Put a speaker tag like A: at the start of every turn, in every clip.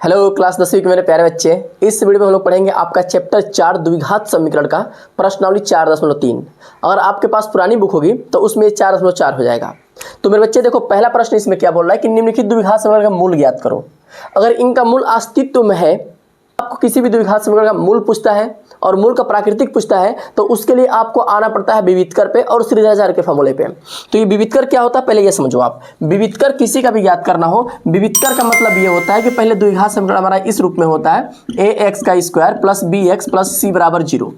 A: Hello class 10वीं के मेरे प्यारे बच्चे, इस वीडियो में हम लोग पढ़ेंगे आपका चैप्टर 4 द्विघात समीकरण का प्रश्नावली 4.3। अगर आपके पास पुरानी बुक होगी तो उसमें 4.4 हो जाएगा। तो मेरे बच्चे देखो, पहला प्रश्न इसमें क्या बोल रहा है कि निम्नलिखित द्विघात समीकरण का मूल ज्ञात करो। अगर इनका मूल अस्तित्व में है, आपको किसी भी द्विघात समीकरण का मूल पूछता है और मूल का प्राकृतिक पूछता है तो उसके लिए आपको आना पड़ता है विविधकर पे और श्रीधराचार्य के फॉर्मूले पे। तो ये विविधकर क्या होता है पहले ये समझो आप। विविधकर किसी का भी ज्ञात करना हो, विविधकर का मतलब ये होता है कि पहले द्विघात समीकरण हमारा इस रूप में होता है ax का square plus bx plus c बराबर 0।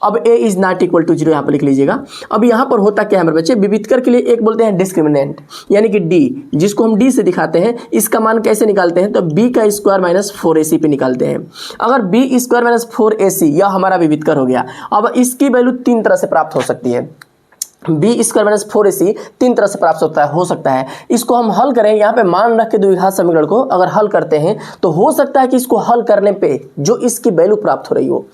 A: अब a is not equal to 0 यहाँ पर लिख लीजिएगा। अब यहाँ पर होता क्या है मेरे बच्चे, विविधकर के लिए एक बोलते हैं डिस्क्रिमिनेंट, यानी कि d, जिसको हम d से दिखाते हैं। इसका मान कैसे निकालते हैं तो b का स्क्वायर माइनस 4ac पे निकालते हैं। अगर b स्क्वायर माइनस 4ac यह हमारा विविधकर हो गया। अब इसकी वैल्यू तीन तरह से प्राप्त हो सकती है। बी स्क्वायर माइनस 4ac तीन तरह से प्राप्त हो सकता है। इसको हम हल करें, यहाँ पे मान रख के द्विघात समीकरण को अगर हल करते हैं तो हो सकता है कि इसको हल करने पे जो इसकी वैल्यू प्राप्त हो रही हो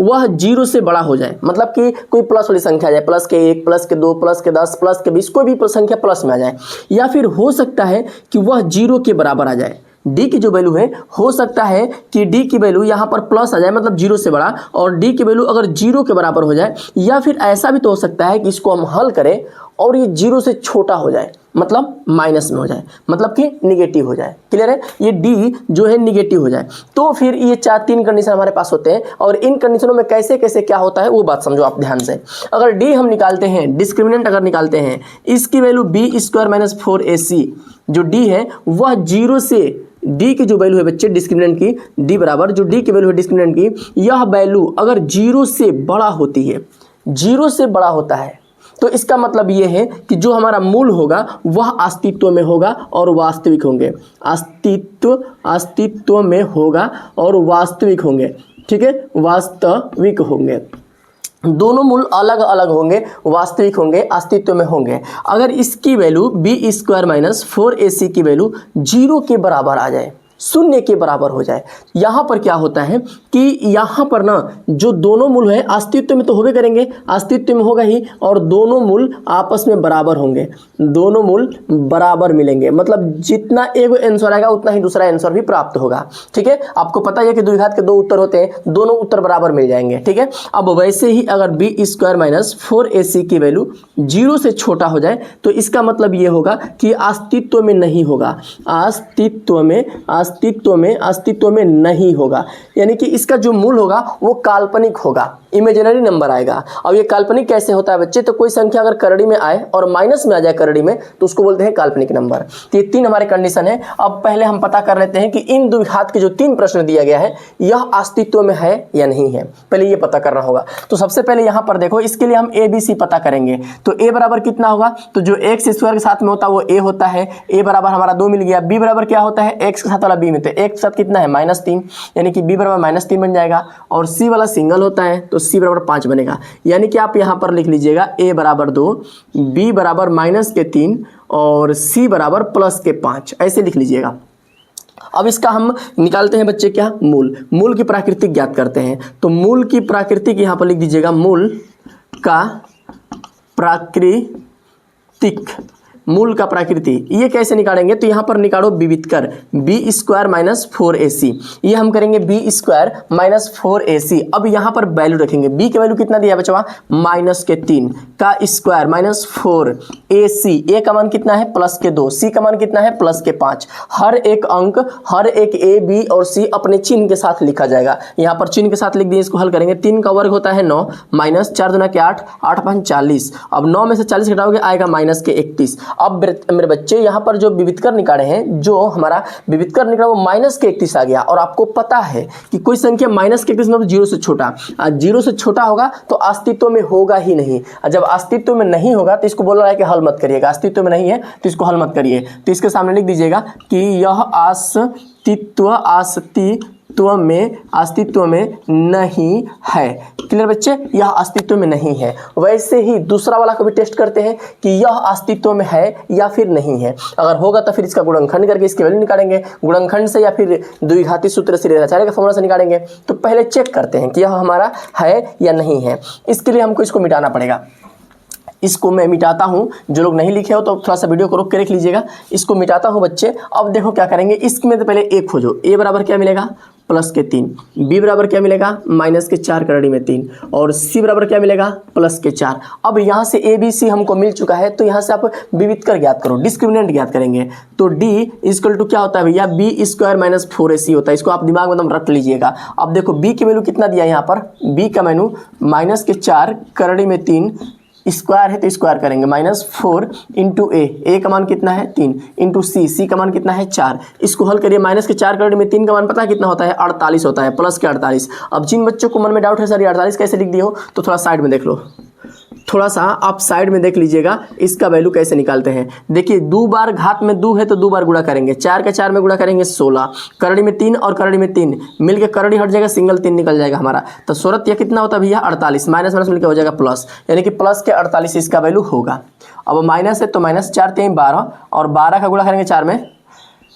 A: वह 0 से बड़ा हो जाए। मतलब कि कोई प्लस वाली संख्या आ जाए, प्लस के 1, प्लस के 2, प्लस के 10, प्लस के 20, कोई भी संख्या प्लस में आ जाए। या फिर हो सकता है कि वह 0 के बराबर आ जाए। d की जो वैल्यू है, हो सकता है कि d की वैल्यू यहाँ पर प्लस आ जाए, मतलब 0 से बड़ा, और d की वैल्यू अगर 0 के बराबर हो जाए। या फिर ऐसा भी तो हो सकता है कि इसको हम हल करें और ये 0 से छोटा हो जाए, मतलब माइनस में हो जाए, मतलब कि निगेटिव हो जाए। क्लियर है, ये d जो है निगेटिव हो जाए। तो फिर ये तीन कंडीशन हमारे पास होते हैं और इन कंडीशनों में कैसे कैसे क्या होता है वो बात समझो आप ध्यान से। अगर d हम निकालते हैं, डिस्क्रिमिनेंट अगर निकालते हैं, इसकी value b square minus 4ac जो d है वह 0 से, d की जो वैल्यू है बच्चे डिस्क्रिमिनेंट की, d बराबर जो d की वैल्यू है डिस्क्रिमिनेंट की, यह वैल्यू अगर 0 से बड़ा होती है, 0 से बड़ा होता है, तो इसका मतलब ये है कि जो हमारा मूल होगा वह अस्तित्व में होगा और वास्तविक होंगे। अस्तित्व में होगा और वास्तविक होंगे। ठीक है, वास्तविक होंगे। दोनों मूल अलग अलग होंगे, वास्तविक होंगे, अस्तित्व में होंगे। अगर इसकी value b square minus 4ac की वैल्यू 0 के बराबर आ जाए, 0 के बराबर हो जाए, यहाँ पर क्या होता है कि यहाँ पर ना जो दोनों मूल है अस्तित्व में तो होबे करेंगे, अस्तित्व में होगा ही, और दोनों मूल आपस में बराबर होंगे, दोनों मूल बराबर मिलेंगे। मतलब जितना एक आंसर आएगा उतना ही दूसरा आंसर भी प्राप्त होगा। ठीक है, आपको पता है कि द्विघात के दो उत्तर होते हैं, दोनों उत्तर बराबर मिल जाएंगे। ठीक है, अब वैसे ही अगर b स्क्वायर माइनस 4ac की वैल्यू 0 से छोटा हो जाए तो इसका मतलब ये होगा कि अस्तित्व में नहीं होगा, अस्तित्व में नहीं होगा। यानी कि इसका जो मूल होगा वो काल्पनिक होगा, इमेजिनरी नंबर आएगा। अब ये काल्पनिक कैसे होता है बच्चे, तो कोई संख्या अगर करड़ी में आए और माइनस में आ जाए करड़ी में तो उसको बोलते हैं काल्पनिक नंबर। तो ये तीन हमारे कंडीशन है। अब पहले हम पता कर लेते हैं कि इन द्विघात के जो तीन प्रश्न दिया गया है यह अस्तित्व में है या नहीं है, पहले ये पता करना होगा। तो सबसे पहले यहाँ पर देखो, इसके लिए हम ABC पता करेंगे। तो a बराबर कितना होगा, तो जो x स्क्वायर के साथ में होता है वो a होता है, a बराबर हमारा 2 मिल गया। b बराबर क्या होता है, x के साथ वाला b में, तो x के साथ कितना है -3, यानी कि b बराबर -3 बन जाएगा। और c वाला सिंगल होता है तो c बराबर 5 बनेगा। यानी कि आप यहाँ पर लिख लीजिएगा a बराबर 2, b बराबर -3 और c बराबर +5, ऐसे लिख लीजिएगा। अब इसका हम निकालते हैं बच्चे क्या, मूल की प्राकृतिक ज्ञात करते हैं। तो मूल की प्राकृतिक यहाँ पर लिख दीजिएगा, मूल का प्राकृति ये कैसे निकालेंगे, तो यहाँ पर निकालो विविधकर b स्क्वायर माइनस 4ac, ये हम करेंगे b स्क्वायर माइनस 4ac। अब यहाँ पर वैल्यू रखेंगे, b की वैल्यू कितना दिया बच्चा, -3 का स्क्वायर माइनस 4ac, a का मान कितना है +2, c का मान कितना है +5। हर एक अंक, हर एक a, b और c अपने चिन्ह के साथ लिखा जाएगा। यहाँ पर चिन्ह के साथ लिख दिए, इसको हल करेंगे। 3 का वर्ग होता है 9, माइनस 4 दूना के 8, 8 5 40। अब 9 में से 40 घटाओगे आएगा -31। अब मेरे बच्चे यहाँ पर जो विविधकर निकाले हैं, जो हमारा विविधकर निकला वो -31 आ गया। और आपको पता है कि कोई संख्या -31 मतलब 0 से छोटा, 0 से छोटा होगा तो अस्तित्व में होगा ही नहीं। जब अस्तित्व में नहीं होगा तो इसको बोल रहा है कि हल मत करिएगा, अस्तित्व में नहीं है तो इसको हल मत करिए। तो इसके सामने लिख दीजिएगा कि यह अस्तित्व में नहीं है। क्लियर बच्चे, यह अस्तित्व में नहीं है। वैसे ही दूसरा वाला को भी टेस्ट करते हैं कि यह अस्तित्व में है या फिर नहीं है। अगर होगा तो फिर इसका गुणनखंड करके इसकी वैल्यू निकालेंगे, गुणनखंड से या फिर द्विघाती सूत्र श्रीधराचार्य के फॉर्मूला से निकालेंगे। तो पहले चेक करते हैं कि यह हमारा है या नहीं है। इसके लिए हमको इसको मिटाना पड़ेगा। इसको मैं मिटाता हूँ, जो लोग नहीं लिखे हो तो थोड़ा सा वीडियो को रोक के रख लीजिएगा। इसको मिटाता हूँ बच्चे। अब देखो क्या करेंगे, इसमें तो पहले ए खोजो। ए बराबर क्या मिलेगा, +3। बी बराबर क्या मिलेगा, -4 करड़ी में 3। और सी बराबर क्या मिलेगा, +4। अब यहाँ से ए बी सी हमको मिल चुका है, तो यहाँ से आप विविध कर ज्ञात करो, डिस्क्रिमिनेंट ज्ञात करेंगे। तो D = क्या होता है भैया, B² - 4AC होता है। इसको आप दिमाग में एकदम रट लीजिएगा। अब देखो B की वैल्यू कितना दिया है यहाँ पर, B का वैल्यू -4 करड़ी में 3, स्क्वायर है तो स्क्वायर करेंगे, -4 × A का मान कितना है 3, × C का मान कितना है 4। इसको हल करिए, -4 करड़ी में 3 का मान पता है कितना होता है, 48 होता है, प्लस के 48। अब जिन बच्चों को मन में डाउट है सर ये 48 कैसे लिख दिए हो, तो थोड़ा साइड में देख लो, थोड़ा सा आप साइड में देख लीजिएगा इसका वैल्यू कैसे निकालते हैं। देखिए 2 बार घात में 2 है तो 2 बार गुणा करेंगे, 4 का 4 में गुणा करेंगे 16, करड़ी में 3 और करड़ी में 3 मिलके करड़ी हट जाएगा, सिंगल 3 निकल जाएगा हमारा। तो सूरत यह कितना होता है भैया 48, माइनस माइनस मिलकर हो जाएगा प्लस, यानी कि प्लस के 48 इसका वैल्यू होगा। अब माइनस है तो -4 3 12 और 12 का गुणा करेंगे 4 में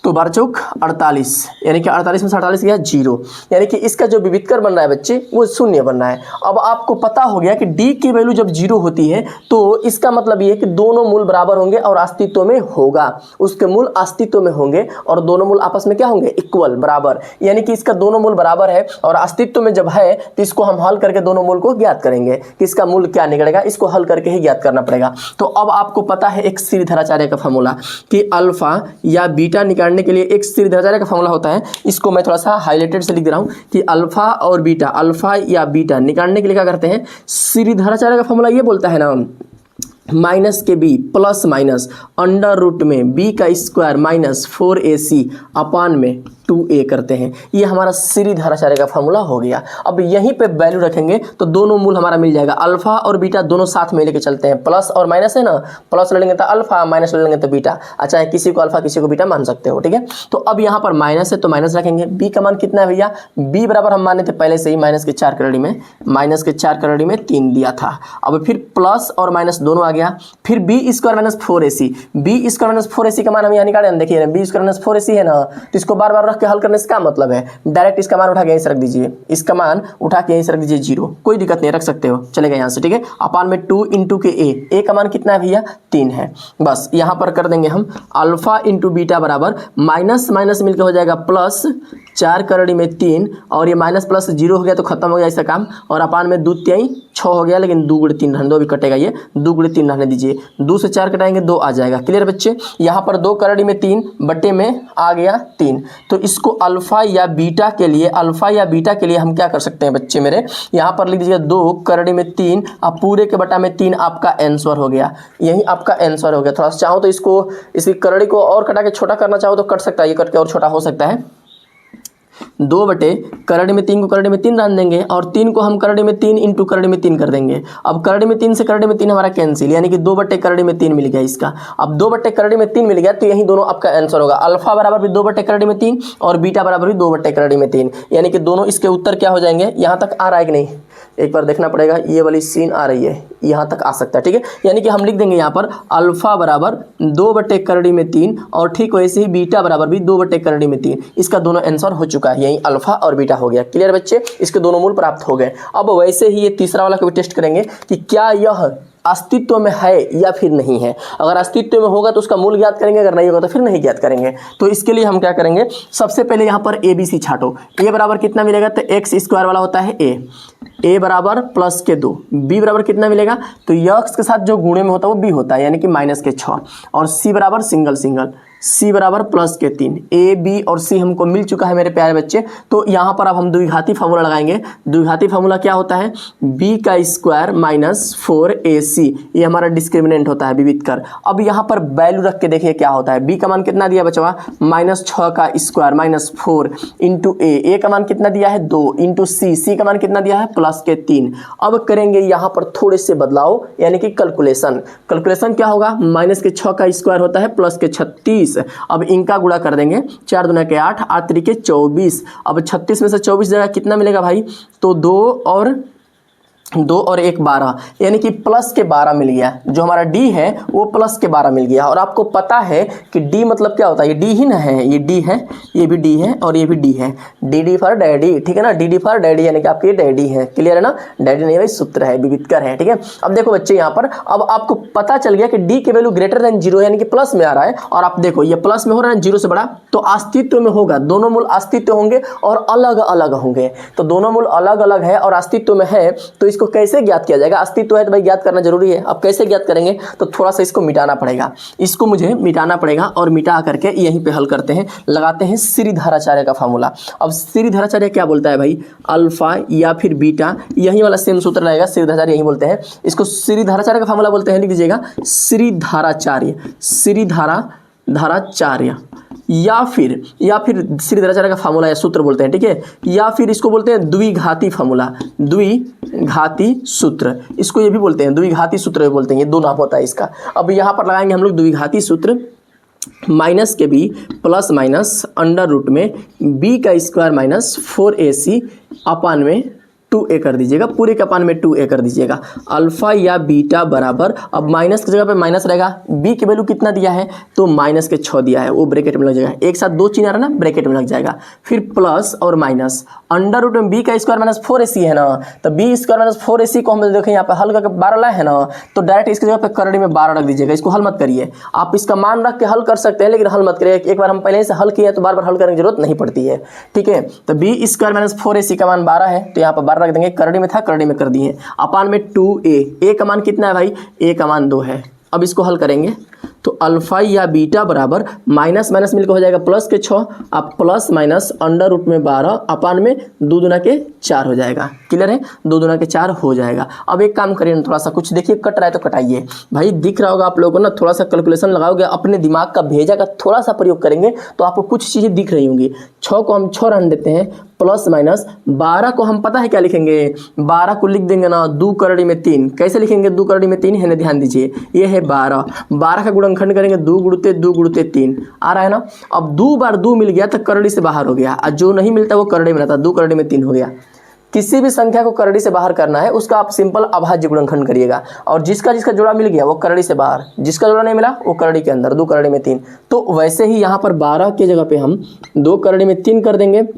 A: तो 12 चौक 48, यानी कि 48 में से 48 गया 0, यानी कि इसका जो विविधकर बन रहा है बच्चे वो 0 बन रहा है। अब आपको पता हो गया कि D की वैल्यू जब 0 होती है तो इसका मतलब ये है कि दोनों मूल बराबर होंगे और अस्तित्व में होगा, उसके मूल अस्तित्व में होंगे और दोनों मूल आपस में क्या होंगे, इक्वल, बराबर। यानी कि इसका दोनों मूल बराबर है और अस्तित्व में जब है तो इसको हम हल करके दोनों मूल को ज्ञात करेंगे कि इसका मूल क्या निकलेगा, इसको हल करके ही ज्ञात करना पड़ेगा। तो अब आपको पता है एक श्रीधराचार्य का फॉर्मूला कि अल्फा या बीटा निकालने के लिए एक श्रीधराचार्य का फॉर्मूला होता है। इसको मैं थोड़ा सा हाईलाइटेड से लिख दे रहा हूं कि अल्फा और बीटा, अल्फा या बीटा निकालने के लिए क्या करते हैं, श्रीधराचार्य का फॉर्मूला ये बोलता है ना, -b प्लस माइनस √ में b² -4AC अपान में 2a करते हैं। ये हमारा श्रीधराचार्य का फॉर्मूला हो गया। अब यहीं पे वैल्यू रखेंगे तो दोनों मूल हमारा मिल जाएगा। अल्फा और बीटा दोनों साथ में लेके चलते हैं, प्लस और माइनस है ना, प्लस ले लेंगे तो अल्फा, माइनस ले लेंगे तो बीटा। अच्छा है, किसी को अल्फा किसी को बीटा मान सकते हो, ठीक है। तो अब यहाँ पर माइनस है तो माइनस रखेंगे। b का मान कितना है भैया, b बराबर हम माने थे पहले से ही -4 करड़ी में, -4 करड़ी में 3 दिया था। अब फिर प्लस और माइनस दोनों आ गया, फिर b² - 4AC, b² - 4AC का मान हम यहाँ निकाले, देखिए b² - 4AC है ना, तो इसको बार बार रख के हल करने से क्या मतलब है, डायरेक्ट इसका मान उठा के यहीं से रख दीजिए, इसका मान उठा के यहीं से रख दीजिए 0, कोई दिक्कत नहीं, रख सकते हो, चलेगा यहाँ से, ठीक है। अपान में 2 × a का मान कितना है भैया 3 है। बस यहाँ पर कर देंगे हम अल्फा × बीटा बराबर माइनस माइनस मिलकर हो जाएगा +4 करड़ी में 3 और ये माइनस प्लस 0 हो गया तो खत्म हो गया इसका काम, और अपान में 2 3 6 हो गया, लेकिन 2 × 3 रहने दो, भी कटेगा ये, 2 × 3 रहने दीजिए, 2 से 4 कटाएंगे 2 आ जाएगा। क्लियर बच्चे, यहाँ पर 2 करड़ी में 3 बटे में आ गया 3। तो इसको अल्फा या बीटा के लिए, अल्फा या बीटा के लिए हम क्या कर सकते हैं बच्चे मेरे, यहाँ पर लिख दीजिए 2 करड़ी में 3 अब पूरे के बटा में 3 आपका आंसर हो गया, यही आपका आंसर हो गया। थोड़ा सा चाहो तो इसको, इसकी करड़ी को और कटा के छोटा करना चाहो तो कट सकता है, ये कट के और छोटा हो सकता है। 2 बटे करड़ी में 3 को करड़ी में 3 रख देंगे और 3 को हम करड़ी में 3 × करड़ी में 3 कर देंगे। अब करड़ी में 3 से करड़ी में 3 हमारा कैंसिल, यानी कि 2 बटे करड़ी में 3 मिल गया इसका। अब 2 बटे करड़ी में 3 मिल गया तो यही दोनों आपका आंसर होगा, अल्फा बराबर भी 2 बटे करड़ी में 3 और बीटा बराबर भी 2 बटे करड़ी में 3, यानी कि दोनों इसके उत्तर क्या हो जाएंगे। यहाँ तक आ रहा है कि नहीं, एक बार देखना पड़ेगा, ये वाली सीन आ रही है, यहाँ तक आ सकता है, ठीक है। यानी कि हम लिख देंगे यहाँ पर अल्फा बराबर 2 बटे करड़ी में 3 और ठीक वैसे ही बीटा बराबर भी 2 बटे करड़ी में 3, इसका दोनों आंसर हो चुका है, यही अल्फा और बीटा हो गया। क्लियर बच्चे, इसके दोनों मूल प्राप्त हो गए। अब वैसे ही ये तीसरा वाला को भी टेस्ट करेंगे कि क्या यह अस्तित्व में है या फिर नहीं है। अगर अस्तित्व में होगा तो उसका मूल ज्ञात करेंगे, अगर नहीं होगा तो फिर नहीं ज्ञात करेंगे। तो इसके लिए हम क्या करेंगे, सबसे पहले यहाँ पर ABC छाटो। a बराबर कितना मिलेगा, तो x² वाला होता है a बराबर +2, b बराबर कितना मिलेगा, तो x के साथ जो गुणे में होता है वो b होता है, यानी कि -6, और c बराबर सिंगल c बराबर +3। a b और c हमको मिल चुका है मेरे प्यारे बच्चे। तो यहाँ पर अब हम द्विघाती फार्मूला लगाएंगे। द्विघाती फार्मूला क्या होता है, b² - 4ac, ये हमारा डिस्क्रिमिनेंट होता है विविध कर। अब यहाँ पर वैल्यू रख के देखिए क्या होता है। b का मान कितना दिया बचवा, -6 का स्क्वायर -4 × a का मान कितना दिया है 2 × c का मान कितना दिया है +3। अब करेंगे यहाँ पर थोड़े से बदलाव, यानी कि कैलकुलेशन क्या होगा, -6 का स्क्वायर होता है +36। अब इनका गुणा कर देंगे, 4 दूना के 8, 8 त्रिके 24। अब 36 में से 24 जगह कितना मिलेगा भाई, तो 2 और 2 और 1 12, यानी कि प्लस के 12 मिल गया। जो हमारा डी है वो प्लस के 12 मिल गया। और आपको पता है कि डी मतलब क्या होता है, ये डी ही ना है, ये डी है, ये भी डी है और ये भी डी है। डी फॉर डैडी, ठीक है ना, डी फॉर डैडी यानी कि आपके डैडी है। क्लियर है ना, डैडी नहीं भाई सूत्र है, विविधकर है। ठीक है, अब देखो बच्चे यहाँ पर अब आपको पता चल गया कि डी की वैल्यू ग्रेटर देन 0 यानी कि प्लस में आ रहा है। और आप देखो ये प्लस में हो रहा है, 0 से बड़ा, तो अस्तित्व में होगा। दोनों मूल अस्तित्व होंगे और अलग अलग होंगे। तो दोनों मूल अलग अलग है और अस्तित्व में है, तो इसको कैसे ज्ञात किया जाएगा। अस्तित्व है तो भाई ज्ञात करना जरूरी है। अब कैसे ज्ञात करेंगे, तो थोड़ा सा इसको मिटाना पड़ेगा, इसको मुझे मिटाना पड़ेगा। और मिटा करके यहीं पे हल करते हैं, लगाते हैं श्रीधराचार्य का फार्मूला। अब श्रीधराचार्य क्या बोलता है भाई, अल्फा या फिर बीटा, यही वाला सेम सूत्र रहेगा, श्रीधराचार्य यही बोलते हैं। इसको श्रीधराचार्य का फार्मूला बोलते हैं, लिख दीजिएगा श्रीधराचार्य, श्रीधराचार्य या फिर श्रीधराचार्य का फार्मूला या सूत्र बोलते हैं। ठीक है, या फिर इसको बोलते हैं द्विघाती फार्मूला, द्विघाती सूत्र, इसको ये भी बोलते हैं, द्विघाती सूत्र बोलते हैं। ये दो नाम होता है इसका। अब यहाँ पर लगाएंगे हम लोग द्विघाती सूत्र, माइनस के B plus minus under root में बी का स्क्वायर माइनस 4ac अपान में 2a कर दीजिएगा, पूरे के अपान में 2a कर दीजिएगा। अल्फा या बीटा बराबर, अब माइनस की जगह पे माइनस रहेगा, b की वैल्यू कितना दिया है, तो माइनस के 6 दिया है, वो ब्रैकेट में लग जाएगा। एक साथ दो चिन्ह आ रहा है ना, ब्रैकेट में लग जाएगा। फिर प्लस और माइनस अंडर रूट में b का स्क्वायर माइनस 4ac है ना, तो b स्क्वायर माइनस 4ac को हम देखें यहाँ पे हल करके 12 लाए है ना, तो डायरेक्ट इसकी जगह पे करड़ी में 12 रख दीजिएगा। इसको हल मत करिए, आप इसका मान रख के हल कर सकते हैं, लेकिन हल मत करिए। एक बार हम पहले से हल किए तो बार बार हल करने की जरूरत नहीं पड़ती है। ठीक है, तो b स्क्वायर माइनस 4ac का मान 12 है, तो यहाँ पर 12 रख देंगे, करड़ी में था करड़ी में कर दिए, अपान में 2a का मान कितना है भाई, a का मान 2 है। अब इसको हल करेंगे तो अल्फा या बीटा बराबर माइनस माइनस मिलकर हो जाएगा प्लस के 6, अब प्लस माइनस अंडर रूट में 12 अपान में 2 दूना के 4 हो जाएगा। क्लियर है, 2 दूना के 4 हो जाएगा। अब एक काम करिए ना, थोड़ा सा कुछ देखिए कट रहा है तो कटाइए भाई, दिख रहा होगा आप लोगों को ना, थोड़ा सा कैलकुलेशन लगाओगे, अपने दिमाग का भेजा का थोड़ा सा प्रयोग करेंगे तो आपको कुछ चीज़ें दिख रही होंगी। 6 को हम 6 रन देते हैं, प्लस माइनस 12 को हम पता है क्या लिखेंगे, 12 को लिख देंगे ना 2 करड़ी में 3। कैसे लिखेंगे 2 करड़ी में 3 है, ध्यान दीजिए, ये है 12 का गुणनखंड करेंगे 2 गुणते 3 आ रहा है ना। अब 2 बार 2 मिल गया तो करड़ी से बाहर हो गया, और जो नहीं मिलता वो करड़ी में रहता, 2 करड़ी में 3 हो गया। किसी भी संख्या को करड़ी से बाहर करना है उसका आप सिंपल अभाज्य गुणनखंड करिएगा, और जिसका जिसका जोड़ा मिल गया वो करड़ी से बाहर, जिसका जोड़ा नहीं मिला वो करड़ी के अंदर, 2 करड़ी में 3। तो वैसे ही यहाँ पर 12 की जगह पे हम 2 करड़ी में 3 कर देंगे,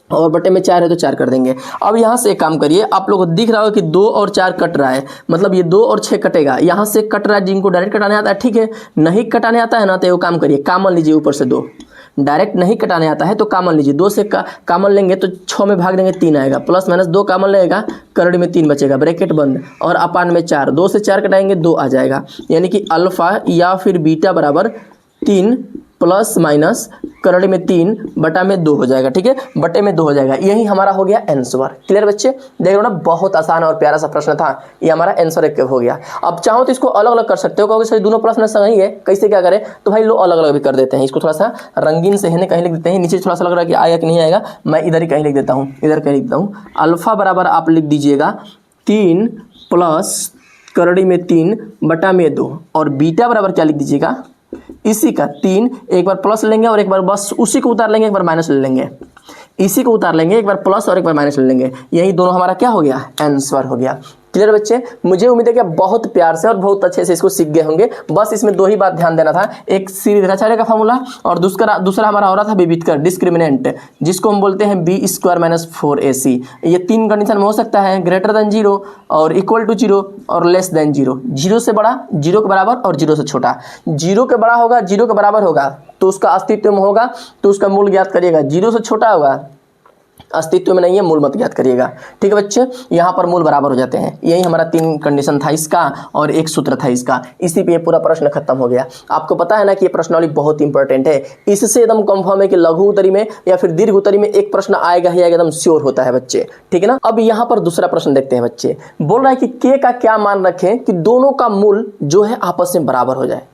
A: और बटे में 4 है तो 4 कर देंगे। अब यहाँ से एक काम करिए, आप लोगों को दिख रहा होगा कि 2 और 4 कट रहा है, मतलब ये 2 और 6 कटेगा। यहाँ से कट रहा है, जिनको डायरेक्ट कटाने आता है ठीक है, नहीं कटाने आता है ना तो वो काम करिए, कामन लीजिए ऊपर से 2। डायरेक्ट नहीं कटाने आता है तो कामन लीजिए, 2 से कामन लेंगे तो 6 में भाग देंगे 3 आएगा, प्लस माइनस 2 कामन लेगा, करड़ी में 3 बचेगा, ब्रैकेट बंद, और अपान में 4, 2 से 4 कटाएंगे 2 आ जाएगा। यानी कि अल्फा या फिर बीटा बराबर 3 प्लस माइनस करड़ी में 3 बटा में 2 हो जाएगा। ठीक है, बटे में 2 हो जाएगा, यही हमारा हो गया आंसर। क्लियर बच्चे, देख लो ना, बहुत आसान और प्यारा सा प्रश्न था, ये हमारा आंसर एक हो गया। अब चाहो तो इसको अलग अलग कर सकते हो, क्योंकि सर दोनों प्रश्न सही है, कैसे क्या करें, तो भाई लो अलग अलग भी कर देते हैं। इसको थोड़ा सा रंगीन से है कहीं लिख देते हैं, नीचे थोड़ा सा लग रहा है कि आएगा कि नहीं आएगा, मैं इधर ही कहीं लिख देता हूँ, इधर कहीं लिख देता हूँ। अल्फा बराबर आप लिख दीजिएगा 3 प्लस करड़ी में 3 बटा में 2, और बीटा बराबर क्या लिख दीजिएगा, इसी का 3, एक बार प्लस लेंगे और एक बार बस उसी को उतार लेंगे, एक बार माइनस ले लेंगे, इसी को उतार लेंगे, एक बार प्लस और एक बार माइनस ले लेंगे, यही दोनों हमारा क्या हो गया, आंसर हो गया। क्लियर बच्चे, मुझे उम्मीद है कि आप बहुत प्यार से और बहुत अच्छे से इसको सीख गए होंगे। बस इसमें 2 ही बात ध्यान देना था, एक श्रीधराचार्य का फार्मूला और दूसरा हमारा हो रहा था विविधकर, डिस्क्रिमिनेंट, जिसको हम बोलते हैं b स्क्वायर माइनस 4ac। ये 3 कंडीशन में हो सकता है, ग्रेटर देन 0 और इक्वल टू 0 और लेस देन 0, 0 से बड़ा, 0 के बराबर और 0 से छोटा। 0 के बड़ा होगा, 0 के बराबर होगा तो उसका अस्तित्व में होगा, तो उसका मूल ज्ञात करिएगा। 0 से छोटा होगा, अस्तित्व में नहीं है, मूल मत ज्ञात करिएगा। ठीक है बच्चे, यहाँ पर मूल बराबर हो जाते हैं। यही हमारा 3 कंडीशन था इसका, और एक सूत्र था इसका, इसी पे ये पूरा प्रश्न खत्म हो गया। आपको पता है ना कि ये प्रश्नावली बहुत इंपॉर्टेंट है, इससे एकदम कंफर्म है कि लघु उत्तरी में या फिर दीर्घ उत्तरी में एक प्रश्न आएगा ही एकदम श्योर होता है बच्चे। ठीक है ना। अब यहाँ पर दूसरा प्रश्न देखते हैं बच्चे, बोल रहा है कि k का क्या मान रखें कि दोनों का मूल जो है आपस में बराबर हो जाए,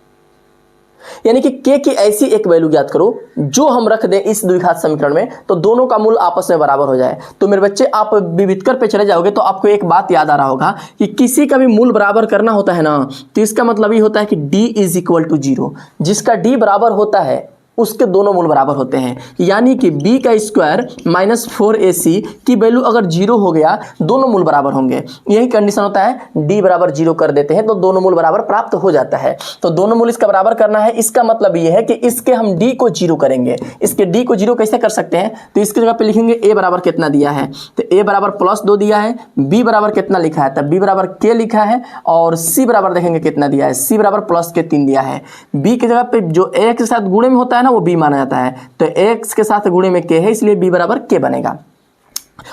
A: यानी कि k की ऐसी एक वैल्यू ज्ञात करो जो हम रख दें इस द्विघात समीकरण में तो दोनों का मूल आपस में बराबर हो जाए। तो मेरे बच्चे आप विविधकर पे चले जाओगे तो आपको एक बात याद आ रहा होगा कि किसी का भी मूल बराबर करना होता है ना, तो इसका मतलब ये होता है कि d इज इक्वल टू 0। जिसका d बराबर होता है उसके दोनों मूल बराबर होते हैं। यानी कि b का स्क्वायर माइनस 4ac की वैल्यू अगर 0 हो गया, दोनों मूल बराबर होंगे, यही कंडीशन होता है। d बराबर 0 कर देते हैं तो दोनों मूल बराबर प्राप्त हो जाता है। तो दोनों मूल इसका बराबर करना है, इसका मतलब ये है कि इसके हम d को 0 करेंगे। इसके d को 0 कैसे कर सकते हैं, तो इसकी जगह पे लिखेंगे a बराबर कितना दिया है, तो a बराबर +2 दिया है, b बराबर कितना लिखा है, तब b बराबर k लिखा है, और c बराबर देखेंगे कितना दिया है, c बराबर +3 दिया है। b की जगह पे जो a के साथ गुणे में होता है ना, वो b माना जाता है, तो x के साथ गुणे में k है, इसलिए b बराबर k बनेगा।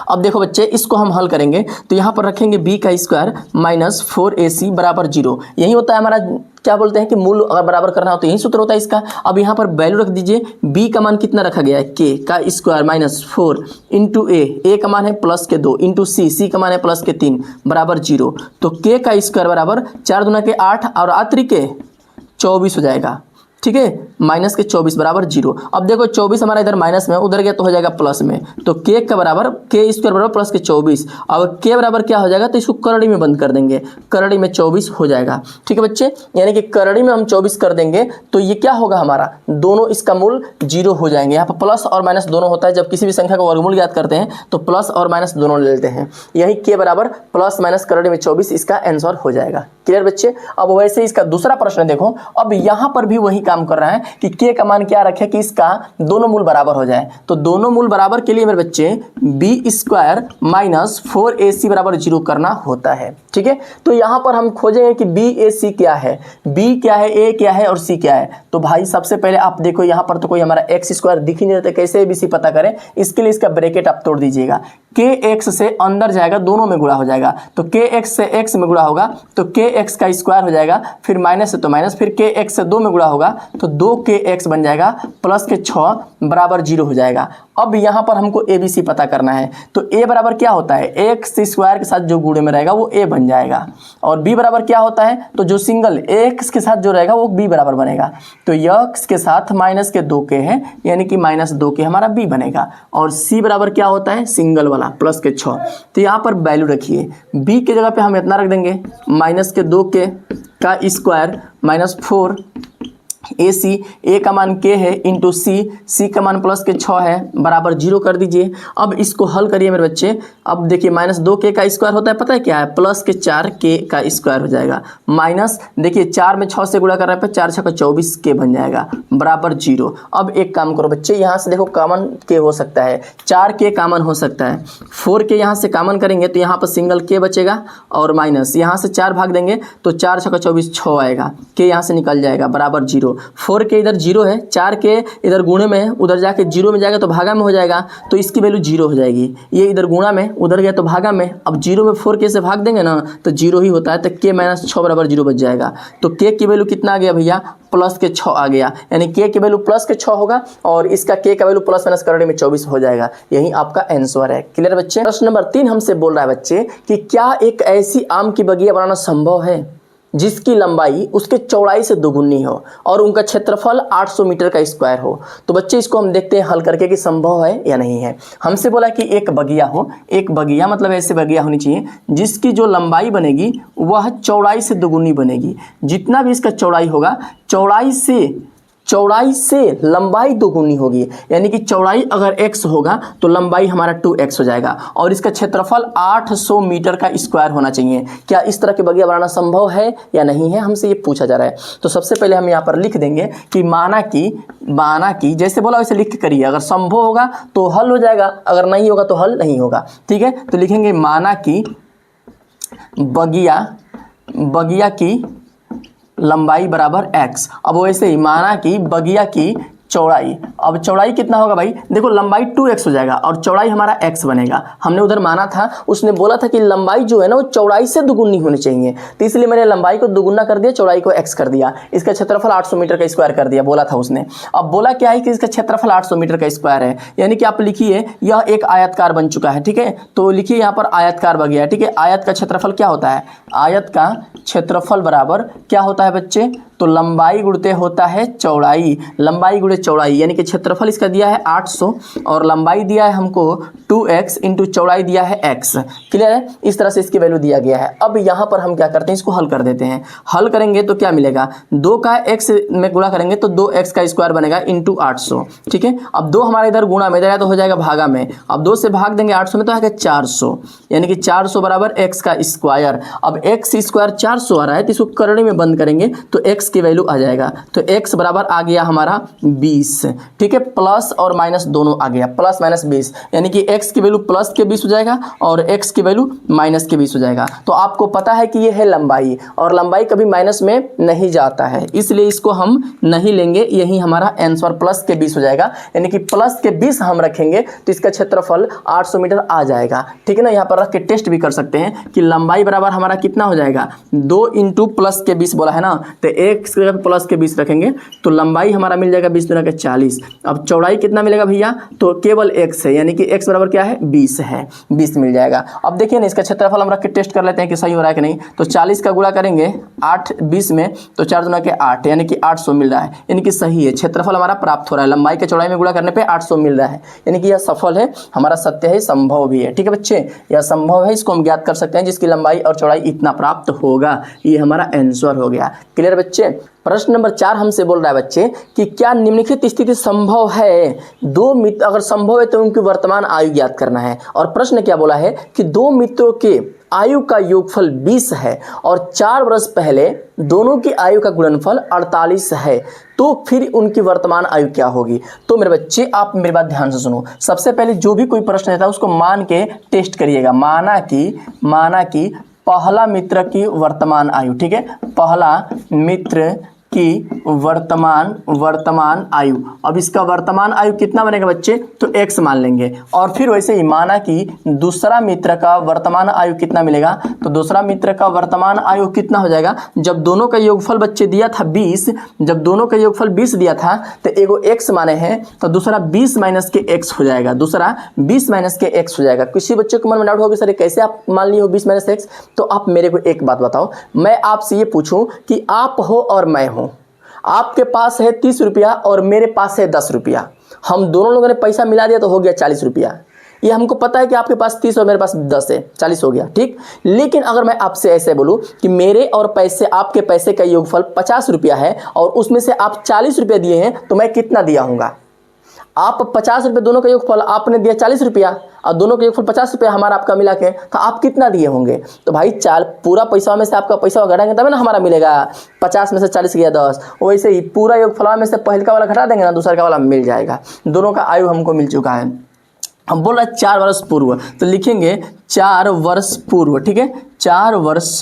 A: अब देखो बच्चे, इसको हम हल करेंगे तो यहाँ पर रखेंगे b का स्क्वायर माइनस 4ac बराबर 0। यही होता है हमारा, क्या बोलते हैं कि मूल अगर बराबर करना हो तो यही सूत्र होता है इसका। अब यहाँ पर वैल्यू रख दीजिए, b का मान कितना रखा गया है, k का स्क्वायर माइनस 4 इंटू a का मान है +2 इंटू c का मान है +3 बराबर 0। तो k का स्क्वायर बराबर 4 दूना के 8 और आत्री के 24 हो जाएगा। ठीक है, माइनस के 24 बराबर 0। अब देखो 24 हमारा इधर माइनस में, उधर गया तो हो जाएगा प्लस में, तो k का बराबर k स्क्वायर बराबर प्लस के 24। अब k बराबर क्या हो जाएगा, तो इसको करड़ी में बंद कर देंगे, करड़ी में 24 हो जाएगा। ठीक है बच्चे, यानी कि करड़ी में हम 24 कर देंगे तो ये क्या होगा हमारा, दोनों इसका मूल 0 हो जाएंगे। यहाँ पर प्लस और माइनस दोनों होता है, जब किसी भी संख्या का वर्गमूल ज्ञात करते हैं तो प्लस और माइनस दोनों ले लेते हैं। यही k बराबर प्लस माइनस करड़ी में 24 इसका आंसर हो जाएगा। क्लियर बच्चे। अब वैसे इसका दूसरा प्रश्न देखो, अब यहाँ पर भी वही काम कर रहा है कि k का मान क्या रखे कि इसका दोनों मूल बराबर हो जाए। तो दोनों मूल बराबर के लिए मेरे बच्चे b स्क्वायर माइनस 4ac बराबर 0 करना होता है। ठीक है, तो यहाँ पर हम खोजेंगे कि bac क्या है, b क्या है, a क्या है और c क्या है। तो भाई सबसे पहले आप देखो, यहाँ पर तो कोई हमारा x स्क्वायर दिख ही नहीं रहता, कैसे abc पता करें, इसके लिए इसका ब्रैकेट आप तोड़ दीजिएगा। kx से अंदर जाएगा, दोनों में गुणा हो जाएगा, तो kx से x में गुणा होगा तो kx का स्क्वायर हो जाएगा, फिर माइनस है तो माइनस, फिर kx से 2 में गुणा होगा तो 2kx बन जाएगा, प्लस के 6 बराबर 0 हो जाएगा। अब यहाँ पर हमको ABC पता करना है, तो a बराबर क्या होता है, x स्क्वायर के साथ जो गुणे में रहेगा वो a बन जाएगा, और b बराबर क्या होता है, तो जो सिंगल x के साथ जो रहेगा वो b बराबर बनेगा। तो x के साथ माइनस के 2k है, यानी कि माइनस 2k हमारा b बनेगा, और c बराबर क्या होता है, सिंगल वाला प्लस के 6। तो यहाँ पर वैल्यू रखिए, b की जगह पे हम इतना रख देंगे, माइनस के 2k का स्क्वायर माइनस 4 AC, a का मान k है इंटू c का मान प्लस के 6 है बराबर 0 कर दीजिए। अब इसको हल करिए मेरे बच्चे। अब देखिए माइनस 2k का स्क्वायर होता है, पता है क्या है, प्लस के 4k का स्क्वायर हो जाएगा, माइनस देखिए 4 में 6 से गुणा कर रहे हैं, 4 6 का 24k बन जाएगा बराबर 0। अब एक काम करो बच्चे, यहाँ से देखो कॉमन k हो सकता है, 4k कॉमन हो सकता है, 4k यहाँ से कॉमन करेंगे तो यहाँ पर सिंगल k बचेगा, और माइनस यहाँ से 4 भाग देंगे तो 4 6 का 24 6 आएगा, k यहाँ से निकल जाएगा बराबर 0। 4k इधर 0 है, 4k इधर गुणे में है, उधर जाके 0 में जाएगा तो भागा में हो जाएगा, तो इसकी वैल्यू 0 हो जाएगी। ये इधर गुणा में, उधर गया तो भागा में, अब 0 में 4k से भाग देंगे ना तो 0 ही होता है, तो k माइनस 6 बराबर 0 बच जाएगा। तो k की वैल्यू कितना आ गया भैया, प्लस के 6 आ गया, यानी k की वैल्यू प्लस के 6 होगा, और इसका k का वैल्यू प्लस माइनस करने में 24 हो जाएगा। यही आपका आंसर है। क्लियर बच्चे। प्रश्न नंबर 3 हमसे बोल रहा है बच्चे कि क्या एक ऐसी आम की बगिया बनाना संभव है जिसकी लंबाई उसके चौड़ाई से दोगुनी हो और उनका क्षेत्रफल 800 मीटर का स्क्वायर हो। तो बच्चे इसको हम देखते हैं हल करके कि संभव है या नहीं है। हमसे बोला कि एक बगिया हो, एक बगिया मतलब ऐसे बगिया होनी चाहिए जिसकी जो लंबाई बनेगी वह चौड़ाई से दोगुनी बनेगी। जितना भी इसका चौड़ाई होगा, चौड़ाई से लंबाई दोगुनी होगी, यानी कि चौड़ाई अगर x होगा तो लंबाई हमारा 2x हो जाएगा, और इसका क्षेत्रफल 800 मीटर का स्क्वायर होना चाहिए। क्या इस तरह की बगिया बनाना संभव है या नहीं है, हमसे ये पूछा जा रहा है। तो सबसे पहले हम यहाँ पर लिख देंगे कि माना कि जैसे बोला वैसे लिख के करिए, अगर संभव होगा तो हल हो जाएगा, अगर नहीं होगा तो हल नहीं होगा। ठीक है, तो लिखेंगे माना कि बगिया की लंबाई बराबर x। अब वैसे ही माना कि बगिया की चौड़ाई, अब चौड़ाई कितना होगा भाई, देखो लंबाई 2x हो जाएगा और चौड़ाई हमारा x बनेगा। हमने उधर माना था, उसने बोला था कि लंबाई जो है ना वो चौड़ाई से दुगुनी होनी चाहिए, तो इसलिए मैंने लंबाई को दुगुना कर दिया, चौड़ाई को x कर दिया, इसका क्षेत्रफल 800 मीटर का स्क्वायर कर दिया, बोला था उसने। अब बोला क्या है कि इसका क्षेत्रफल 800 मीटर का स्क्वायर है, यानी कि आप लिखिए यह एक आयतकार बन चुका है। ठीक है, तो लिखिए यहाँ पर आयतकार बगिया। ठीक है, आयत का क्षेत्रफल क्या होता है, आयत का क्षेत्रफल बराबर क्या होता है बच्चे, तो लंबाई गुणते होता है चौड़ाई, लंबाई गुणे चौड़ाई, यानी कि क्षेत्रफल इसका दिया है 800 और लंबाई दिया है हमको 2x इंटू चौड़ाई दिया है x। क्लियर है, इस तरह से इसकी वैल्यू दिया गया है। अब यहाँ पर हम क्या करते हैं, इसको हल कर देते हैं। हल करेंगे तो क्या मिलेगा, 2 का x में गुणा करेंगे तो 2x का स्क्वायर बनेगा इंटू 800। ठीक है, अब 2 हमारे इधर गुणा में इधर तो हो जाएगा भागा में, अब 2 से भाग देंगे 800 में तो आएगा 400, यानी कि 400 बराबर x का स्क्वायर। अब x स्क्वायर 400 आ रहा है तो इसको करने में बंद करेंगे तो x की वैल्यू आ जाएगा, तो x बराबर आ गया हमारा 20। ठीक है, प्लस और माइनस दोनों आ गया, प्लस माइनस 20, यानी कि x की वैल्यू प्लस के 20 हो जाएगा और x की वैल्यू माइनस के 20 हो जाएगा। तो आपको पता है कि ये है लंबाई और लंबाई कभी माइनस में नहीं जाता है, इसलिए इसको हम नहीं लेंगे, यही हमारा आंसर प्लस के 20 हो जाएगा, यानी कि प्लस के 20 हम रखेंगे तो इसका क्षेत्रफल 800 मीटर आ जाएगा। ठीक है ना, यहाँ पर रख के टेस्ट भी कर सकते हैं कि लंबाई बराबर हमारा कितना हो जाएगा, 2 इंटू प्लस के 20 बोला है ना, तो एक प्लस के 20 रखेंगे तो लंबाई हमारा मिल जाएगा 20 दूना के 40। अब चौड़ाई कितना मिलेगा भैया, तो केवल x है, यानी कि x बराबर क्या है 20 है, 20 मिल जाएगा। अब देखिए ना, इसका क्षेत्रफल हम रख के टेस्ट कर लेते हैं कि सही हो रहा है कि नहीं। तो 40 का गुणा करेंगे 8 20 में तो 4 दूना के 8, यानी कि 800 मिल रहा है, यानी कि सही है, क्षेत्रफल हमारा प्राप्त हो रहा है। लंबाई के चौड़ाई में गुणा करने पे 800 मिल रहा है, यानी कि यह सफल है, हमारा सत्य है, संभव भी है। ठीक है बच्चे, यह संभव है, इसको हम ज्ञात कर सकते हैं जिसकी लंबाई और चौड़ाई इतना प्राप्त होगा, ये हमारा आंसर हो गया। क्लियर बच्चे। प्रश्न नंबर 4 हमसे बोल रहा है बच्चे कि क्या निम्नलिखित स्थिति संभव है, 2 मित्र अगर संभव है तो उनकी वर्तमान आयु ज्ञात करना है। और प्रश्न क्या बोला है कि 2 मित्रों के आयु का योगफल 20 है और 4 वर्ष पहले दोनों की आयु का गुणनफल 48 है, तो फिर उनकी वर्तमान आयु क्या होगी। तो मेरे बच्चे आप मेरी बात ध्यान से सुनो, सबसे पहले जो भी कोई प्रश्न रहता है उसको मान के टेस्ट करिएगा। माना कि पहला मित्र की वर्तमान आयु, ठीक है, पहला मित्र की वर्तमान आयु। अब इसका वर्तमान आयु कितना बनेगा बच्चे, तो x मान लेंगे। और फिर वैसे ही माना कि दूसरा मित्र का वर्तमान आयु कितना मिलेगा, तो दूसरा मित्र का वर्तमान आयु कितना हो जाएगा, जब दोनों का योगफल बच्चे दिया था 20, जब दोनों का योगफल 20 दिया था तो एगो x माने हैं तो दूसरा 20 माइनस के x हो जाएगा, दूसरा 20 माइनस के x हो जाएगा। किसी बच्चे को मन में डाउट होगा सर कैसे आप मान लिए हो 20 माइनस x, तो आप मेरे को एक बात बताओ, मैं आपसे ये पूछूं कि आप हो और मैं हूं, आपके पास है 30 रुपया और मेरे पास है 10 रुपया, हम दोनों लोगों ने पैसा मिला दिया तो हो गया 40 रुपया। ये हमको पता है कि आपके पास 30 और मेरे पास 10 है, 40 हो गया, ठीक। लेकिन अगर मैं आपसे ऐसे बोलूं कि मेरे और पैसे आपके पैसे का योगफल 50 रुपया है और उसमें से आप 40 रुपया दिए हैं, तो मैं कितना दिया हूँगा। आप 50 रुपये दोनों का योगफल आपने दिया 40 रुपया और दोनों का योगफल 50 रुपया हमारा आपका मिला के, तो आप कितना दिए होंगे। तो भाई पूरा पैसा में से आपका पैसा घटाएंगे तब ना हमारा मिलेगा, 50 में से 40 गया 10, वैसे ही पूरा योगफल में से पहले का वाला घटा देंगे ना, दूसरा का वाला मिल जाएगा। दोनों का आयु हमको मिल चुका है। हम बोल रहे हैं 4 वर्ष पूर्व, तो लिखेंगे 4 वर्ष पूर्व, ठीक है, 4 वर्ष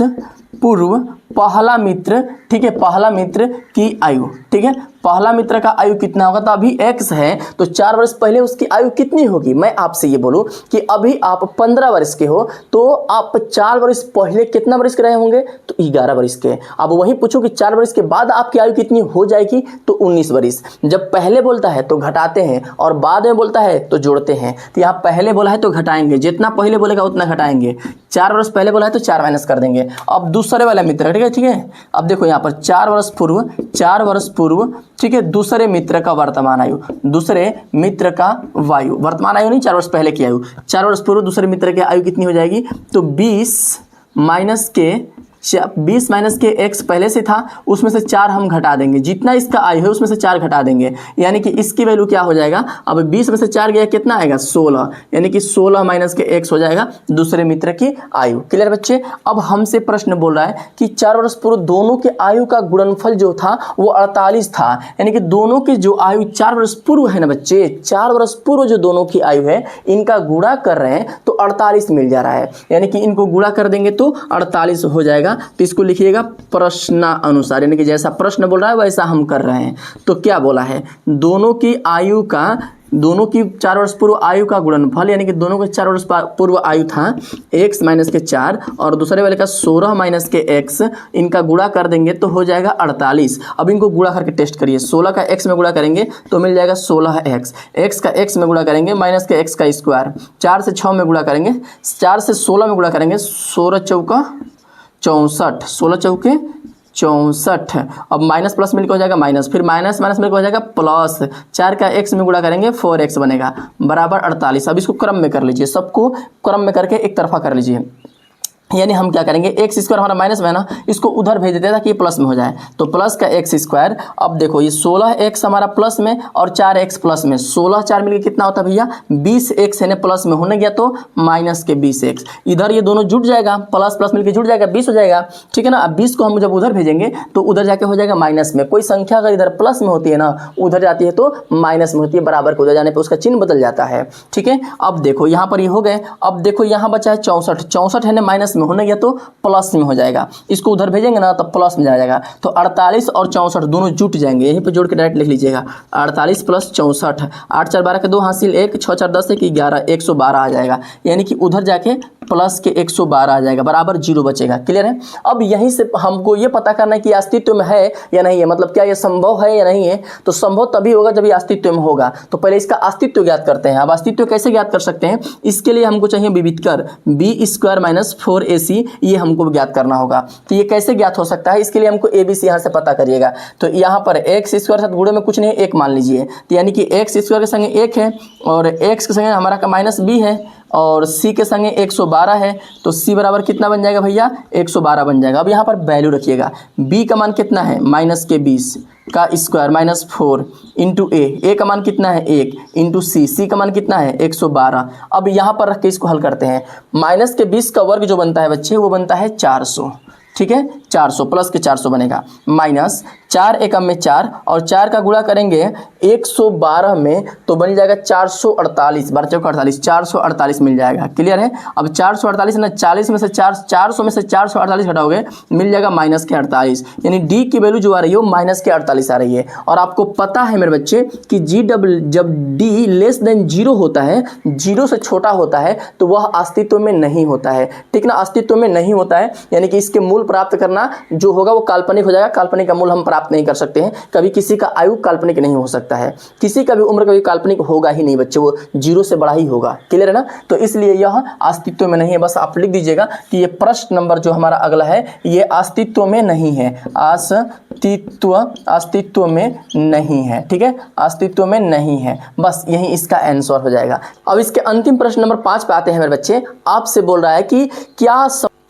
A: पूर्व पहला मित्र, ठीक है, पहला मित्र की आयु, ठीक है, पहला मित्र का आयु कितना होगा, तो अभी x है तो 4 वर्ष पहले उसकी आयु कितनी होगी। मैं आपसे ये बोलूं कि अभी आप 15 वर्ष के हो तो आप 4 वर्ष पहले कितना वर्ष के रहे होंगे, तो 11 वर्ष के। अब वहीं पूछो कि 4 वर्ष के बाद आपकी आयु कितनी हो जाएगी, तो 19 वर्ष। जब पहले बोलता है तो घटाते हैं और बाद में बोलता है तो जोड़ते हैं, तो यहाँ पहले बोला है तो घटाएंगे, जितना पहले बोलेगा उतना घटाएंगे। 4 वर्ष पहले बोला है तो 4 माइनस कर देंगे। अब दूसरे वाला मित्र, ठीक है, ठीक है, अब देखो यहाँ पर 4 वर्ष पूर्व, 4 वर्ष पूर्व, ठीक है, दूसरे मित्र का वर्तमान आयु, दूसरे मित्र का वायु, वर्तमान आयु नहीं 4 वर्ष पहले की आयु, 4 वर्ष पूर्व दूसरे मित्र की आयु कितनी हो जाएगी, तो 20 माइनस के x पहले से था उसमें से 4 हम घटा देंगे, जितना इसका आयु है उसमें से 4 घटा देंगे, यानी कि इसकी वैल्यू क्या हो जाएगा, अब 20 में से 4 गया कितना आएगा 16, यानी कि 16 माइनस के x हो जाएगा दूसरे मित्र की आयु। क्लियर बच्चे। अब हमसे प्रश्न बोल रहा है कि 4 वर्ष पूर्व दोनों के आयु का गुणनफल जो था वो 48 था, यानी कि दोनों की जो आयु 4 वर्ष पूर्व है ना बच्चे, 4 वर्ष पूर्व जो दोनों की आयु है इनका गुणा कर रहे हैं तो 48 मिल जा रहा है, यानी कि इनको गुणा कर देंगे तो 48 हो जाएगा। तो इसको लिखिएगा प्रश्नानुसार, यानी कि जैसा प्रश्न बोल रहा है वैसा हम कर रहे हैं। तो क्या बोला है, दोनों की 4 वर्ष पूर्व आयु का गुणनफल, यानी कि दोनों के 4 वर्ष पूर्व आयु था x माइनस के 4 और दूसरे वाले का 16 माइनस के x, इनका गुणा कर देंगे तो हो जाएगा 48। अब इनको गुणा करके टेस्ट करिए, 16 का x में गुणा करेंगे तो मिल जाएगा 16x, x का x में गुणा करेंगे माइनस के x का स्क्वायर, 4 से 6 में गुणा करेंगे, 4 से 16 में गुणा करेंगे, 16 चौका 64, 16 चौके 64। अब माइनस प्लस मिलकर हो जाएगा माइनस, फिर माइनस माइनस मिलकर हो जाएगा प्लस, 4 का x में गुणा करेंगे 4x बनेगा बराबर 48। अब इसको क्रम में कर लीजिए, सबको क्रम में करके एक तरफा कर लीजिए। यानी हम क्या करेंगे, एक्स स्क्वायर हमारा माइनस में है ना, इसको उधर भेज देते हैं ताकि ये प्लस में हो जाए। तो प्लस का एक्स स्क्वायर, अब देखो ये 16x हमारा प्लस में और 4x प्लस में, 16 4 मिलकर कितना होता है भैया 20x है ना, प्लस में होने गया तो माइनस के 20x। इधर ये दोनों जुट जाएगा, प्लस प्लस मिलकर जुट जाएगा 20 हो जाएगा, ठीक है ना। अब 20 को हम जब उधर भेजेंगे तो उधर जाके हो जाएगा माइनस में। कोई संख्या अगर इधर प्लस में होती है ना, उधर जाती है तो माइनस में होती है, बराबर को उधर जाने पर उसका चिन्ह बदल जाता है, ठीक है। अब देखो यहाँ पर ये हो गए। अब देखो यहाँ बचा है 64, 64 है ना माइनस में होने गया तो प्लस में हो जाएगा, इसको उधर भेजेंगे ना तो प्लस में जाएगा। तो 48 और 64 दोनों जुट जाएंगे, यहीं पे जोड़ के डायरेक्ट लिख लीजिएगा 48 प्लस 64, 8 4 12 के 2 हासिल 1, 6 4 10 1 11, 112 आ जाएगा। यानी कि उधर जाके प्लस के 112 आ जाएगा, बराबर 0 बचेगा। क्लियर है। अब यहीं से हमको ये पता करना है कि अस्तित्व में है या नहीं है, मतलब क्या ये संभव है या नहीं है। तो संभव तभी होगा जब ये अस्तित्व में होगा। तो पहले इसका अस्तित्व ज्ञात करते हैं। अब अस्तित्व कैसे ज्ञात कर सकते हैं, इसके लिए हमको चाहिए विविधकर b² माइनस 4ac, ये हमको ज्ञात करना होगा। तो ये कैसे ज्ञात हो सकता है, इसके लिए हमको abc यहाँ से पता करिएगा। तो यहाँ पर x स्क्वायर साथ गुणे में कुछ नहीं, 1 मान लीजिए। तो यानी कि x स्क्वायर के संगे 1 है और x के संगे हमारा का माइनस b है और c के संगे 112 है। तो c बराबर कितना बन जाएगा भैया 112 बन जाएगा। अब यहाँ पर वैल्यू रखिएगा, b का मान कितना है माइनस के 20 का स्क्वायर माइनस 4 इंटू a का मान कितना है 1 इंटू c का मान कितना है 112। अब यहाँ पर रख के इसको हल करते हैं। माइनस के 20 का वर्ग जो बनता है बच्चे वो बनता है 400, ठीक है 400 प्लस के 400 बनेगा माइनस 4 एकम में 4 और 4 का गुणा करेंगे 112 में तो बन जाएगा 448, 12 चौका 48, 448 मिल जाएगा। क्लियर है। अब 448 ना 40 में से 400 में से 448 घटाओगे मिल जाएगा माइनस के 48, यानी डी की वैल्यू जो आ रही है वो माइनस के 48 आ रही है। और आपको पता है मेरे बच्चे कि जब डी लेस देन 0 होता है, 0 से छोटा होता है तो वह अस्तित्व में नहीं होता है, ठीक ना, अस्तित्व में नहीं होता है। यानी कि इसके मूल प्राप्त करना जो होगा वो काल्पनिक हो जाएगा। काल्पनिक का मूल हम प्राप्त नहीं कर सकते हैं। कभी किसी का आयु काल्पनिक नहीं हो सकता है, किसी का भी उम्र कभी काल्पनिक होगा ही नहीं बच्चे, वो 0 से बड़ा ही होगा। क्लियर है ना। तो इसलिए यह अस्तित्व में नहीं है। बस आप लिख दीजिएगा कि ये प्रश्न नंबर जो हमारा अगला है ये अस्तित्व में नहीं है, अस्तित्व में नहीं है, ठीक है, अस्तित्व में नहीं है। बस यही इसका आंसर हो जाएगा। अब इसके अंतिम प्रश्न नंबर 5 पे आते हैं मेरे बच्चे। आपसे बोल रहा है कि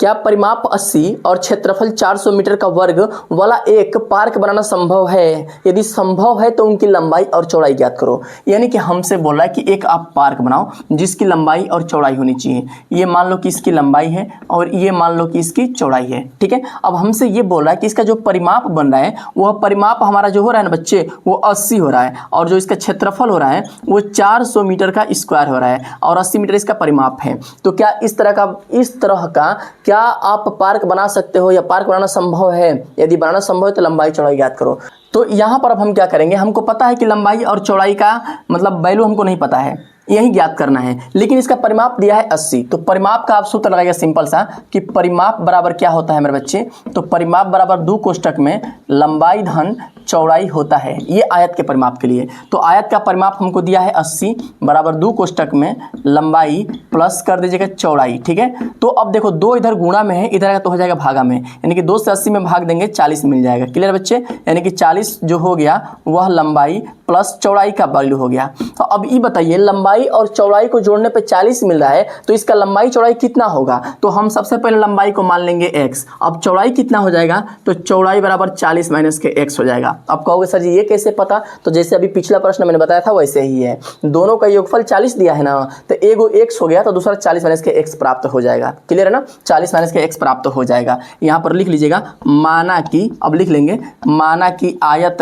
A: क्या परिमाप 80 और क्षेत्रफल 400 मीटर का वर्ग वाला एक पार्क बनाना संभव है? यदि संभव है तो उनकी लंबाई और चौड़ाई ज्ञात करो। यानी कि हमसे बोल रहा है कि एक आप पार्क बनाओ जिसकी लंबाई और चौड़ाई होनी चाहिए। ये मान लो कि इसकी लंबाई है और ये मान लो कि इसकी चौड़ाई है, ठीक है। अब हमसे ये बोल रहा है कि इसका जो परिमाप बन रहा है वह परिमाप हमारा जो हो रहा है ना बच्चे वो 80 हो रहा है और जो इसका क्षेत्रफल हो रहा है वो 400 मीटर का स्क्वायर हो रहा है और 80 मीटर इसका परिमाप है। तो क्या इस तरह का क्या आप पार्क बना सकते हो या पार्क बनाना संभव है? यदि बनाना संभव है तो लंबाई चौड़ाई ज्ञात करो। तो यहाँ पर अब हम क्या करेंगे, हमको पता है कि लंबाई और चौड़ाई का मतलब वैल्यू हमको नहीं पता है, यही ज्ञात करना है। लेकिन इसका परिमाप दिया है 80, तो परिमाप का आप सूत्र लगाइए सिंपल सा कि परिमाप बराबर क्या होता है मेरे बच्चे, तो परिमाप बराबर 2 कोष्टक में लंबाई धन चौड़ाई होता है। ये आयत के परिमाप के लिए। तो आयत का परिमाप हमको दिया है 80 बराबर 2 कोष्टक में लंबाई प्लस कर दीजिएगा चौड़ाई, ठीक है। तो अब देखो 2 इधर गुणा में है, इधर तो हो जाएगा भागा में, यानी कि 2 से 80 में भाग देंगे 40 मिल जाएगा। क्लियर बच्चे। यानी कि 40 जो हो गया वह लंबाई प्लस चौड़ाई का वैल्यू हो गया। तो अब ये बताइए लंबाई और चौड़ाई को जोड़ने पे 40 मिल रहा है तो इसका लंबाई चौड़ाई कितना होगा। तो हम सबसे पहले लंबाई को मान लेंगे x। अब चौड़ाई कितना हो जाएगा, तो चौड़ाई बराबर 40 माइनस के x हो जाएगा। अब कहोगे सर जी ये कैसे पता, तो जैसे अभी पिछला प्रश्न मैंने बताया था वैसे ही है। दोनों का योगफल 40 दिया है ना, तो एगो x हो गया तो दूसरा 40 माइनस के x प्राप्त हो जाएगा। क्लियर है ना, 40 माइनस के x प्राप्त हो जाएगा। यहाँ पर लिख लीजिएगा माना कि, अब लिख लेंगे माना कि आयत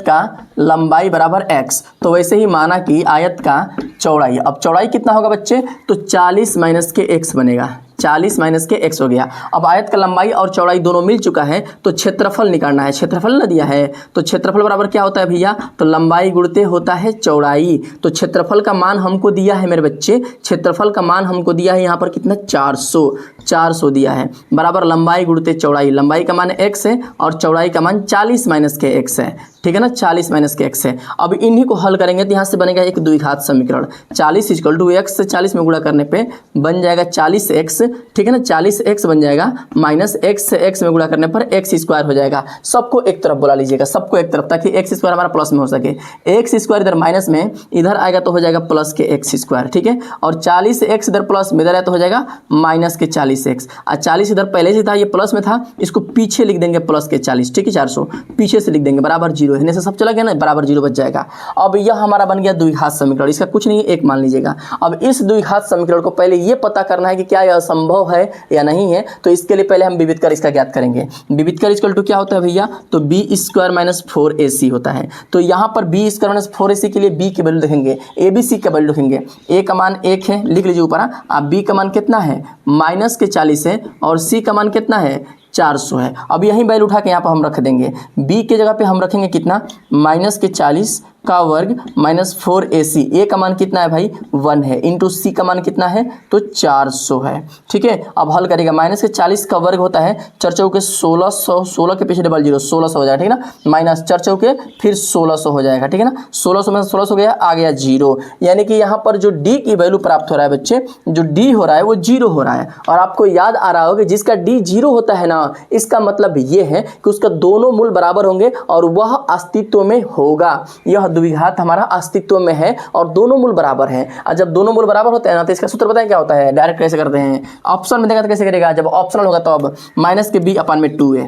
A: का लंबाई बराबर x। तो वैसे ही माना कि आयत का चौड़ाई, अब चौड़ाई कितना होगा बच्चे, तो 40 माइनस के x बनेगा, 40 माइनस के x हो गया। अब आयत का लंबाई और चौड़ाई दोनों मिल चुका है तो क्षेत्रफल निकालना है। क्षेत्रफल ना दिया है तो क्षेत्रफल बराबर क्या होता है भैया, तो लंबाई गुणते होता है चौड़ाई। तो क्षेत्रफल का मान हमको दिया है मेरे बच्चे, क्षेत्रफल का मान हमको दिया है यहाँ पर कितना 400 दिया है बराबर लंबाई गुणते चौड़ाई। लंबाई का मान x है और चौड़ाई का मान 40 माइनस के x है, ठीक है ना, 40 माइनस के x है। अब इन्हीं को हल करेंगे तो यहाँ से बनेगा एक द्विघात समीकरण। 40 = x से 40 में गुणा करने पे बन जाएगा 40x ठीक है ना, 40x बन जाएगा माइनस x से x में गुणा करने पर x स्क्वायर हो जाएगा। सबको एक तरफ बुला लीजिएगा, सबको एक तरफ, ताकि x स्क्वायर हमारा प्लस में हो सके। x स्क्वायर इधर माइनस में, इधर आएगा तो हो जाएगा प्लस के x स्क्वायर, ठीक है। और 40x इधर प्लस में, इधर आया तो हो जाएगा माइनस के 40x। और 40 इधर पहले से था, ये प्लस में था, इसको पीछे लिख देंगे प्लस के 40, ठीक है। 400 पीछे से लिख देंगे, बराबर जीरो, हिने से सब चला गया ना, बराबर जीरो बच जाएगा। अब यह हमारा बन गया द्विघात समीकरण, इसका कुछ नहीं है, एक मान लीजिएगा। अब इस द्विघात समीकरण को पहले ये पता करना है कि क्या यह संभव है या नहीं है। तो इसके लिए पहले हम विविधकर इसका ज्ञात करेंगे। विविधकर इक्वल टू क्या होता है भैया, तो बी स्क्वायर माइनस 4ac होता है। तो यहाँ पर बी स्क्वायर माइनस 4ac के लिए बी की वैल्यू देखेंगे, ए बी सी का वैल्यू देखेंगे। ए का मान 1 है, लिख लीजिए ऊपर। अब बी का मान कितना है, माइनस के 40 है, और सी का मान कितना है, 400 है। अब यही वैल्यू उठा के यहाँ पर हम रख देंगे। b के जगह पे हम रखेंगे कितना, माइनस के 40 का वर्ग माइनस 4ac। ए का मान कितना है भाई, 1 है, इंटू सी का मान कितना है, तो 400 है, ठीक है। अब हल करेगा, माइनस के 40 का वर्ग होता है 4 चौके 1600, 16 के पीछे डबल जीरो, 1600 हो जाएगा, ठीक है ना। माइनस 4 चौके फिर 1600 हो जाएगा, ठीक है ना। 1600 में 1600 गया, आ गया जीरो। यानी कि यहाँ पर जो d की वैल्यू प्राप्त हो रहा है बच्चे, जो d हो रहा है वो जीरो हो रहा है। और आपको याद आ रहा होगा, जिसका d जीरो होता है ना, इसका मतलब ये है कि उसका दोनों मूल बराबर होंगे और वह अस्तित्व में होगा। यह द्विघात हमारा अस्तित्व में है और दोनों मूल बराबर हैं। और जब दोनों मूल बराबर होते हैं ना, तो इसका सूत्र बताएं क्या होता है, डायरेक्ट कैसे करते हैं। ऑप्शन में देगा तो कैसे करेगा, जब ऑप्शनल होगा तो अब माइनस के b अपान में 2a,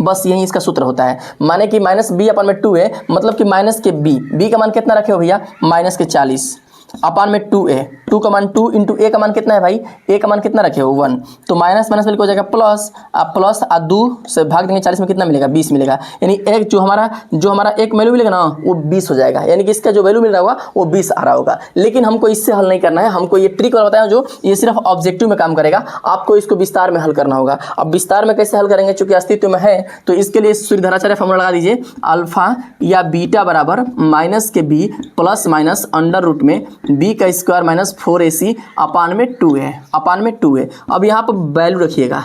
A: बस यही इसका सूत्र होता है। माने कि माइनस b अपान में 2a, मतलब कि माइनस के b का मान कितना रखे हो भैया, माइनस के 40 अपान में 2a, 2 का मान 2 इंटू a का मान कितना है भाई, a का मान कितना रखे हो 1। तो माइनस माइनस मिलकर हो जाएगा प्लस, अब प्लस आ 2 से भाग देंगे 40 में कितना मिलेगा, 20 मिलेगा। यानी एक जो हमारा एक वैल्यू मिलेगा ना, वो 20 हो जाएगा। यानी कि इसका जो वैल्यू मिल रहा होगा वो 20 आ रहा होगा। लेकिन हमको इससे हल नहीं करना है, हमको ये ट्रिक वाला बताया जो ये सिर्फ ऑब्जेक्टिव में काम करेगा। आपको इसको विस्तार में हल करना होगा। अब विस्तार में कैसे हल करेंगे, चूंकि अस्तित्व में है, तो इसके लिए सूत्रधाराचार्य फॉर्मूला लगा दीजिए, अल्फा या बीटा बराबर माइनस के b plus minus under root में b का स्क्वायर माइनस 4ac अपान में 2a, अपान में 2a। अब यहाँ पर वैल्यू रखिएगा,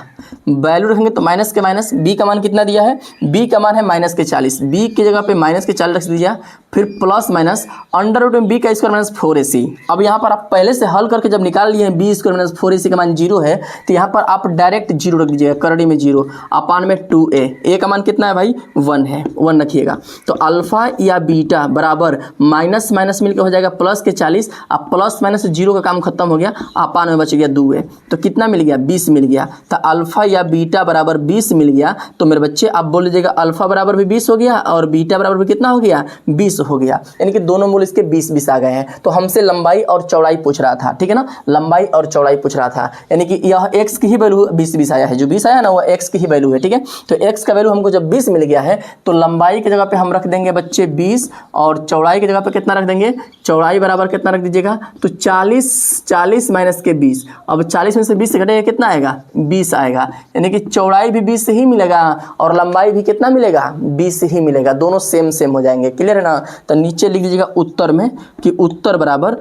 A: वैल्यू रखेंगे तो माइनस के माइनस, b का मान कितना दिया है, b का मान है माइनस के 40, b की जगह पे माइनस के 40 रख दीजिए, फिर प्लस माइनस अंडर रूट में b का स्क्वायर माइनस 4ac। अब यहाँ पर आप पहले से हल करके जब निकाल लिए हैं b स्क्वायर माइनस 4ac का मान 0 है, तो यहाँ पर आप डायरेक्ट 0 रख दीजिएगा, करड़ी में 0 अपान में 2a। a का मान कितना है भाई, 1 है, 1 रखिएगा। तो अल्फा या बीटा बराबर माइनस माइनस मिलकर हो जाएगा प्लस के 40, अब प्लस माइनस 0 का काम खत्म हो गया, अपान में बच गया 2a। तो कितना मिल गया, 20 मिल गया। तो अल्फा या बीटा बराबर 20 मिल गया। तो मेरे बच्चे आप बोल लीजिएगा अल्फा बराबर भी 20 हो गया और बीटा बराबर भी कितना हो गया, 20 हो गया। यानी कि दोनों मूल इसके 20-20 आ गए हैं। तो हमसे लंबाई और चौड़ाई पूछ रहा था, ठीक है ना, लंबाई और चौड़ाई पूछ रहा था। यानी कि यह x की ही वैल्यू 20-20 आया है, जो 20 आया ना वो x की ही वैल्यू है, ठीक है। तो x का वैल्यू हमको जब 20 मिल गया है, तो लंबाई की जगह पे हम रख देंगे बच्चे 20 और चौड़ाई की जगह पे कितना रख देंगे, चौड़ाई बराबर कितना रख दीजिएगा, तो 40 माइनस के 20। अब 40 में से 20 से घटेगा कितना आएगा, 20 आएगा। यानी कि चौड़ाई भी 20 से ही मिलेगा और लंबाई भी कितना मिलेगा, 20 से ही मिलेगा, दोनों सेम सेम हो जाएंगे। क्लियर है ना। तो नीचे लिख दीजिएगा उत्तर में कि उत्तर बराबर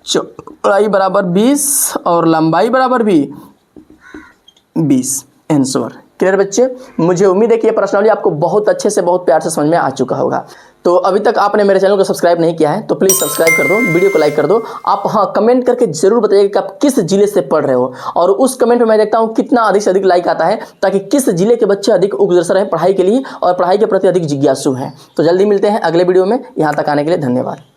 A: चौड़ाई बराबर 20 और लंबाई बराबर भी 20। आंसर क्लियर बच्चे। मुझे उम्मीद है कि ये प्रश्नावली आपको बहुत अच्छे से, बहुत प्यार से समझ में आ चुका होगा। तो अभी तक आपने मेरे चैनल को सब्सक्राइब नहीं किया है तो प्लीज़ सब्सक्राइब कर दो, वीडियो को लाइक कर दो। आप हाँ कमेंट करके जरूर बताइए कि आप किस जिले से पढ़ रहे हो, और उस कमेंट में मैं देखता हूँ कितना अधिक से अधिक लाइक आता है, ताकि किस जिले के बच्चे अधिक अग्रसर हैं पढ़ाई के लिए और पढ़ाई के प्रति अधिक जिज्ञासु हैं। तो जल्दी मिलते हैं अगले वीडियो में। यहाँ तक आने के लिए धन्यवाद।